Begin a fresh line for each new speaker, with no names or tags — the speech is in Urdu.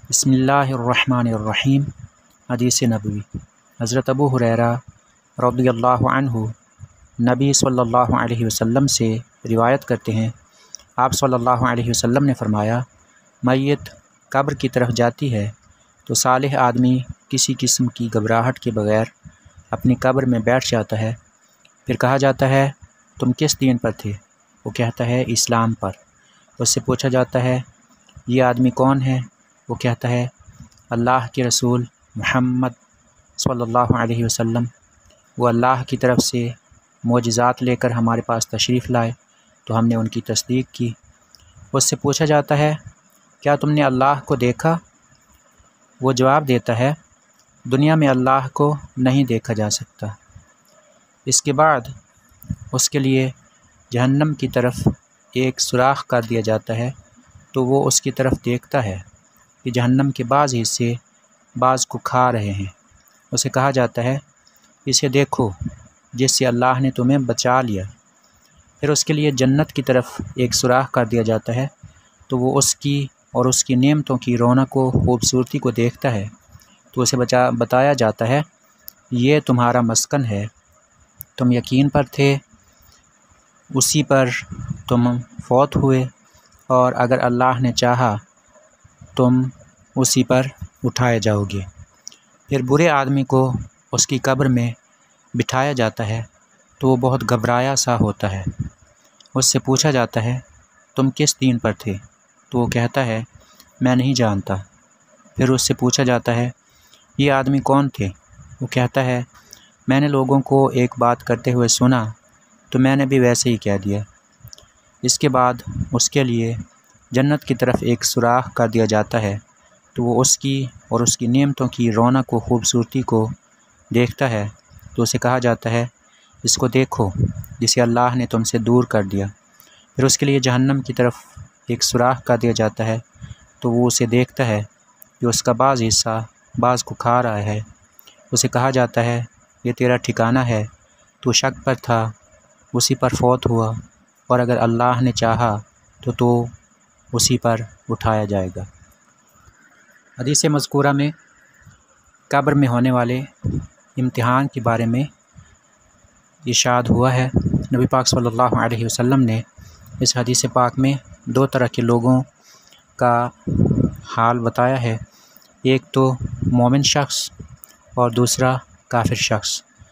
بسم اللہ الرحمن الرحیم۔ حدیث نبوی۔ حضرت ابو ہریرہ رضی اللہ عنہ نبی صلی اللہ علیہ وسلم سے روایت کرتے ہیں، آپ صلی اللہ علیہ وسلم نے فرمایا، میت قبر کی طرف جاتی ہے تو صالح آدمی کسی قسم کی گھبراہٹ کے بغیر اپنی قبر میں بیٹھ جاتا ہے۔ پھر کہا جاتا ہے، تم کس دین پر تھے؟ وہ کہتا ہے، اسلام پر۔ اس سے پوچھا جاتا ہے، یہ آدمی کون ہے؟ وہ کہتا ہے، اللہ کے رسول محمد صلی اللہ علیہ وسلم۔ وہ اللہ کی طرف سے معجزات لے کر ہمارے پاس تشریف لائے تو ہم نے ان کی تصدیق کی۔ اس سے پوچھا جاتا ہے، کیا تم نے اللہ کو دیکھا؟ وہ جواب دیتا ہے، دنیا میں اللہ کو نہیں دیکھا جا سکتا۔ اس کے بعد اس کے لیے جہنم کی طرف ایک سوراخ کر دیا جاتا ہے تو وہ اس کی طرف دیکھتا ہے کہ جہنم کے بعض حصے بعض کو کھا رہے ہیں۔ اسے کہا جاتا ہے، اسے دیکھو جس سے اللہ نے تمہیں بچا لیا۔ پھر اس کے لیے جنت کی طرف ایک سوراخ کر دیا جاتا ہے تو وہ اس کی اور اس کی نعمتوں کی رونق و خوبصورتی کو دیکھتا ہے تو اسے بتایا جاتا ہے، یہ تمہارا مسکن ہے، تم یقین پر تھے، اسی پر تم فوت ہوئے، اور اگر اللہ نے چاہا تم اسی پر اٹھائے جاؤ گے۔ پھر برے آدمی کو اس کی قبر میں بٹھایا جاتا ہے تو وہ بہت گھبرایا سا ہوتا ہے۔ اس سے پوچھا جاتا ہے، تم کس دین پر تھے؟ تو وہ کہتا ہے، میں نہیں جانتا۔ پھر اس سے پوچھا جاتا ہے، یہ آدمی کون تھے؟ وہ کہتا ہے، میں نے لوگوں کو ایک بات کرتے ہوئے سنا تو میں نے بھی ویسے ہی کہہ دیا۔ اس کے بعد اس کے لیے جنت کی طرف ایک سوراخ کر دیا جاتا ہے تو وہ اس کی اور اس کی نعمتوں کی رونق و خوبصورتی کو دیکھتا ہے تو اسے کہا جاتا ہے، اس کو دیکھو جسے اللہ نے تم سے دور کر دیا۔ پھر اس کے لیے جہنم کی طرف ایک سوراخ کر دیا جاتا ہے تو وہ اسے دیکھتا ہے کہ اس کا بعض حصہ بعض کو کھا رہا ہے۔ اسے کہا جاتا ہے، یہ تیرا ٹھکانہ ہے، تو شک پر تھا، اسی پر فوت ہوا، اور اگر اللہ نے چاہا تو اسی پر اٹھایا جائے گا۔ حدیث مذکورہ میں قبر میں ہونے والے امتحان کے بارے میں ارشاد ہوا ہے۔ نبی پاک صلی اللہ علیہ وسلم نے اس حدیث پاک میں دو طرح کے لوگوں کا حال بتایا ہے، ایک تو مومن شخص اور دوسرا کافر شخص۔